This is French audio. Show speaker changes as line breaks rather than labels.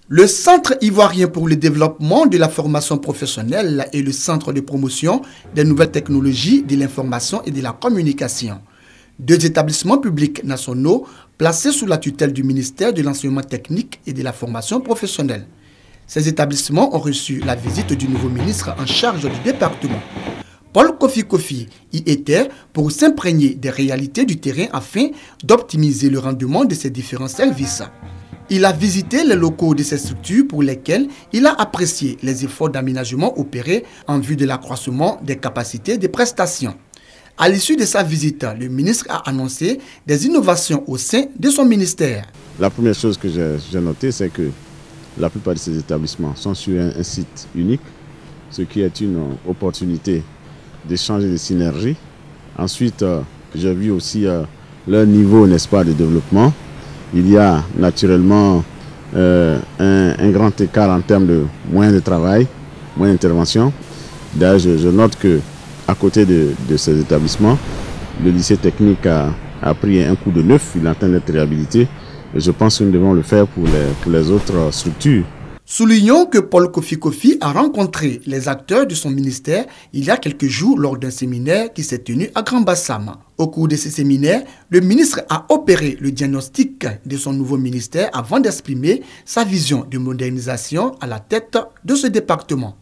Le Centre ivoirien pour le développement de la formation professionnelle et le Centre de promotion des nouvelles technologies de l'information et de la communication. Deux établissements publics nationaux placés sous la tutelle du ministère de l'enseignement technique et de la formation professionnelle. Ces établissements ont reçu la visite du nouveau ministre en charge du département. Paul Kofi Kofi y était pour s'imprégner des réalités du terrain afin d'optimiser le rendement de ces différents services. Il a visité les locaux de ces structures pour lesquels il a apprécié les efforts d'aménagement opérés en vue de l'accroissement des capacités de prestations. À l'issue de sa visite, le ministre a annoncé des innovations au sein de son ministère.
La première chose que j'ai notée, c'est que la plupart de ces établissements sont sur un site unique, ce qui est une opportunité d'échanger des synergies. Ensuite, j'ai vu aussi leur niveau, n'est-ce pas, de développement. Il y a naturellement un grand écart en termes de moyens de travail, moyens d'intervention. D'ailleurs, je note qu'à côté de ces établissements, le lycée technique a pris un coup de neuf, il est en train d'être réhabilité. Et je pense que nous devons le faire pour les autres structures.
Soulignons que Paul Kofi Kofi a rencontré les acteurs de son ministère il y a quelques jours lors d'un séminaire qui s'est tenu à Grand Bassam. Au cours de ce séminaire, le ministre a opéré le diagnostic de son nouveau ministère avant d'exprimer sa vision de modernisation à la tête de ce département.